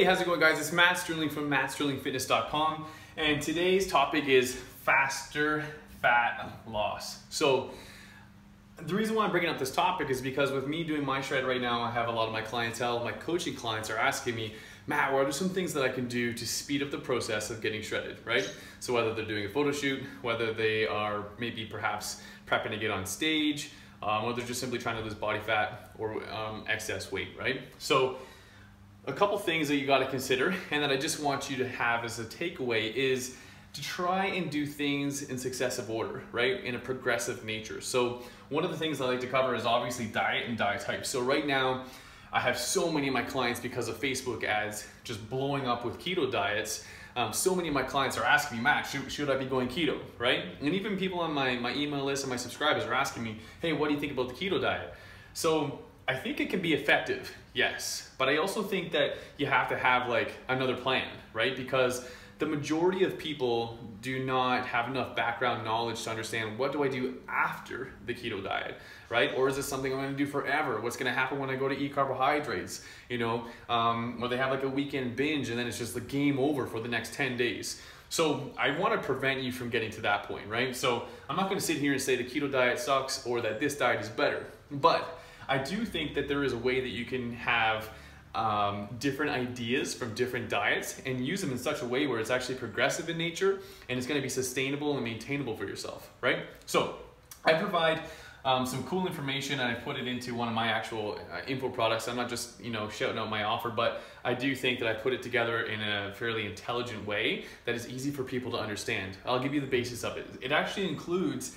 Hey, how's it going, guys? It's Matt Sterling from mattsterlingfitness.com, and today's topic is faster fat loss. So the reason why I'm bringing up this topic is because with me doing my shred right now, I have a lot of my clientele, my coaching clients are asking me, Matt, what are some things that I can do to speed up the process of getting shredded, right? So whether they're doing a photo shoot, whether they are maybe perhaps prepping to get on stage, or they're just simply trying to lose body fat or excess weight, right? So a couple things that you got to consider and that I just want you to have as a takeaway is to try and do things in successive order, right? In a progressive nature. So one of the things I like to cover is obviously diet and diet type. So right now, I have so many of my clients because of Facebook ads just blowing up with keto diets. So many of my clients are asking me, Matt, should I be going keto, right? And even people on my email list and my subscribers are asking me, hey, what do you think about the keto diet? So I think it can be effective, yes, but I also think that you have to have like another plan, right? Because the majority of people do not have enough background knowledge to understand what do I do after the keto diet, right? Or is this something I'm gonna do forever? What's gonna happen when I go to eat carbohydrates, you know? Or they have like a weekend binge and then it's just the game over for the next 10 days. So I wanna prevent you from getting to that point, right? So I'm not gonna sit here and say the keto diet sucks or that this diet is better, but I do think that there is a way that you can have different ideas from different diets and use them in such a way where it's actually progressive in nature and it's going to be sustainable and maintainable for yourself, right? So I provide some cool information and I put it into one of my actual info products. I'm not just, you know, shouting out my offer, but I do think that I put it together in a fairly intelligent way that is easy for people to understand. I'll give you the basis of it. It actually includes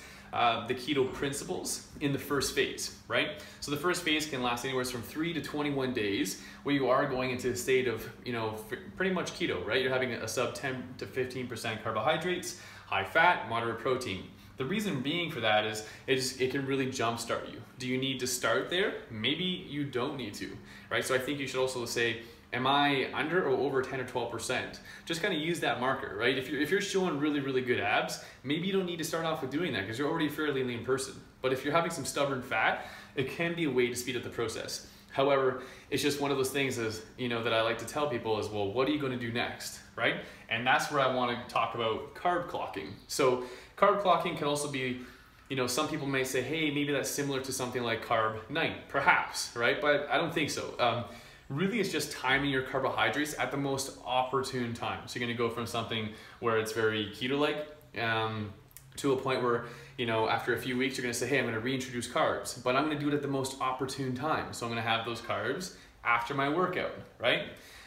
the keto principles in the first phase, right? So the first phase can last anywhere from 3 to 21 days where you are going into a state of, you know, pretty much keto, right? You're having a sub 10 to 15% carbohydrates, high fat, moderate protein. The reason being for that is it can really jumpstart you. Do you need to start there? Maybe you don't need to, right? So I think you should also say, am I under or over 10 or 12%? Just kind of use that marker, right? If you're showing really, really good abs, maybe you don't need to start off with doing that because you're already a fairly lean person. But if you're having some stubborn fat, it can be a way to speed up the process. However, it's just one of those things is, you know, that I like to tell people is, well, what are you going to do next, right? And that's where I want to talk about carb clocking. So carb clocking can also be, you know, some people may say, hey, maybe that's similar to something like carb night, perhaps, right? But I don't think so. Really, it's just timing your carbohydrates at the most opportune time. So you're gonna go from something where it's very keto-like to a point where, you know, after a few weeks, you're gonna say, hey, I'm gonna reintroduce carbs, but I'm gonna do it at the most opportune time. So I'm gonna have those carbs after my workout, right?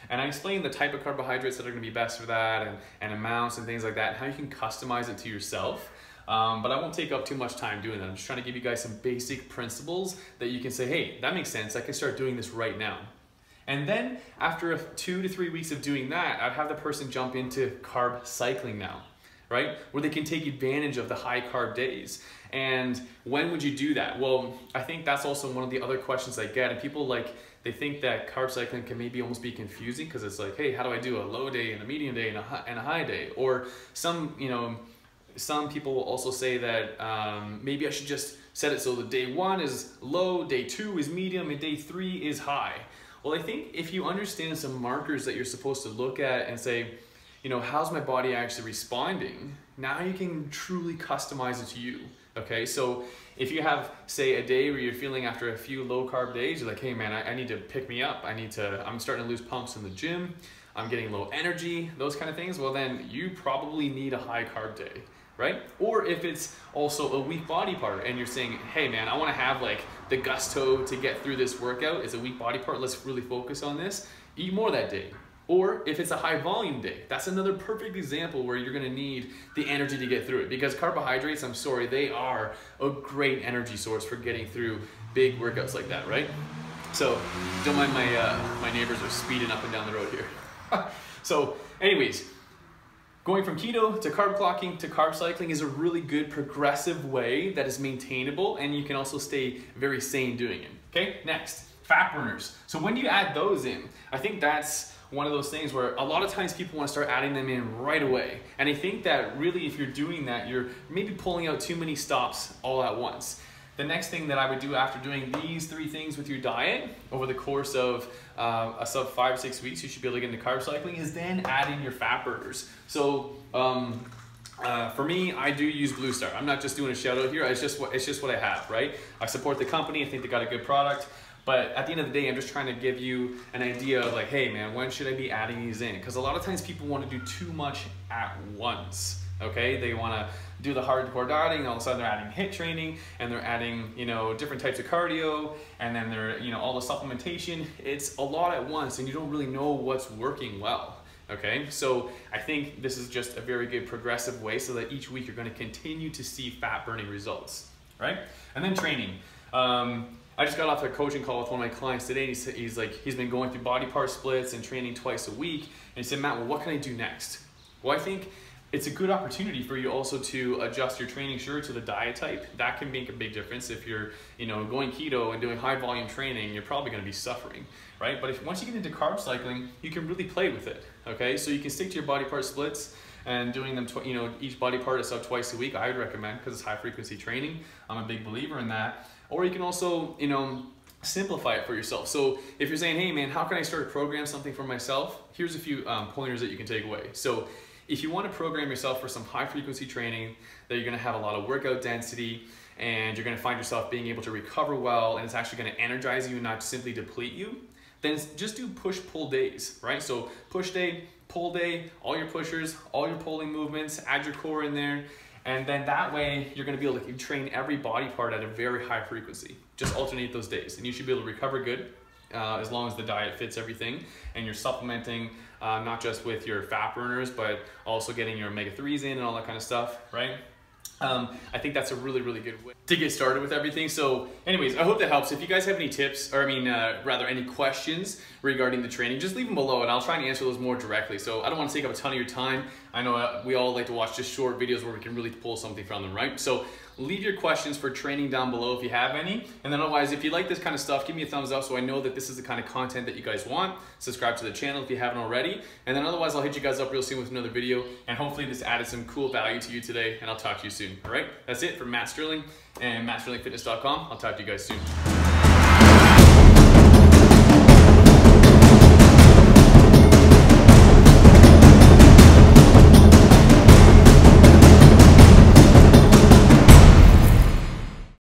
And I explain the type of carbohydrates that are gonna be best for that and amounts and things like that, and how you can customize it to yourself. But I won't take up too much time doing that. I'm just trying to give you guys some basic principles that you can say, hey, that makes sense. I can start doing this right now. And then after 2 to 3 weeks of doing that, I'd have the person jump into carb cycling now, right? Where they can take advantage of the high carb days. And when would you do that? Well, I think that's also one of the other questions I get. And people they think that carb cycling can maybe almost be confusing because it's like, hey, how do I do a low day and a medium day and a high day? Or some people will also say that maybe I should just set it so that day 1 is low, day 2 is medium, and day 3 is high. Well, I think if you understand some markers that you're supposed to look at and say, you know, how's my body actually responding? Now you can truly customize it to you, okay? So if you have, say, a day where you're feeling after a few low carb days, you're like, hey man, I need to pick me up. I'm starting to lose pumps in the gym. I'm getting low energy, those kind of things. Well, then you probably need a high carb day, right? Or if it's also a weak body part and you're saying, hey man, I wanna have like the gusto to get through this workout, it's a weak body part, let's really focus on this, eat more that day. Or if it's a high volume day, that's another perfect example where you're gonna need the energy to get through it because carbohydrates, I'm sorry, they are a great energy source for getting through big workouts like that, right? So don't mind my neighbors are speeding up and down the road here. So anyways, going from keto to carb clocking to carb cycling is a really good progressive way that is maintainable and you can also stay very sane doing it. Okay, next, fat burners. So when you add those in, I think that's one of those things where a lot of times people want to start adding them in right away. And I think that really if you're doing that, you're maybe pulling out too many stops all at once. the next thing that I would do after doing these 3 things with your diet over the course of a sub 5 or 6 weeks, you should be able to get into carb cycling, is then add in your fat burners. So for me, I do use Blue Star. I'm not just doing a shout out here. It's just what I have, right? I support the company. I think they got a good product. But at the end of the day, I'm just trying to give you an idea of like, hey man, when should I be adding these in? Because a lot of times people want to do too much at once. Okay, they want to do the hardcore dieting, all of a sudden they're adding HIIT training, and they're adding, you know, different types of cardio, and then they're, you know, all the supplementation. It's a lot at once, and you don't really know what's working well. Okay, so I think this is just a very good progressive way so that each week you're going to continue to see fat burning results, right? And then training. I just got off a coaching call with one of my clients today, and he's been going through body part splits and training twice a week, and he said, Matt, well, what can I do next? Well, I think it's a good opportunity for you also to adjust your training, sure, to the diet type. That can make a big difference. If you're, you know, going keto and doing high volume training, you're probably going to be suffering, right? But once you get into carb cycling, you can really play with it, okay? So you can stick to your body part splits and doing them, you know, each body part is up twice a week. I would recommend, because it's high frequency training. I'm a big believer in that. Or you can also, you know, simplify it for yourself. So if you're saying, hey man, how can I start to program something for myself? Here's a few pointers that you can take away. So if you want to program yourself for some high frequency training that you're going to have a lot of workout density, and you're going to find yourself being able to recover well, and it's actually going to energize you and not simply deplete you, then just do push-pull days, right? So push day, pull day, all your pushers, all your pulling movements, add your core in there, and then that way you're going to be able to train every body part at a very high frequency. Just alternate those days, and you should be able to recover good as long as the diet fits everything, and you're supplementing not just with your fat burners, but also getting your omega-3s in and all that kind of stuff, right? I think that's a really, really good way to get started with everything. So anyways, I hope that helps. If you guys have any tips, or rather any questions regarding the training, just leave them below and I'll try and answer those more directly. So I don't want to take up a ton of your time. I know we all like to watch just short videos where we can really pull something from them, right? So leave your questions for training down below if you have any. And then otherwise, if you like this kind of stuff, give me a thumbs up so I know that this is the kind of content that you guys want. Subscribe to the channel if you haven't already. And then otherwise, I'll hit you guys up real soon with another video. And hopefully this added some cool value to you today. And I'll talk to you soon. All right, that's it from Matt Sterling and MattSterlingFitness.com. I'll talk to you guys soon.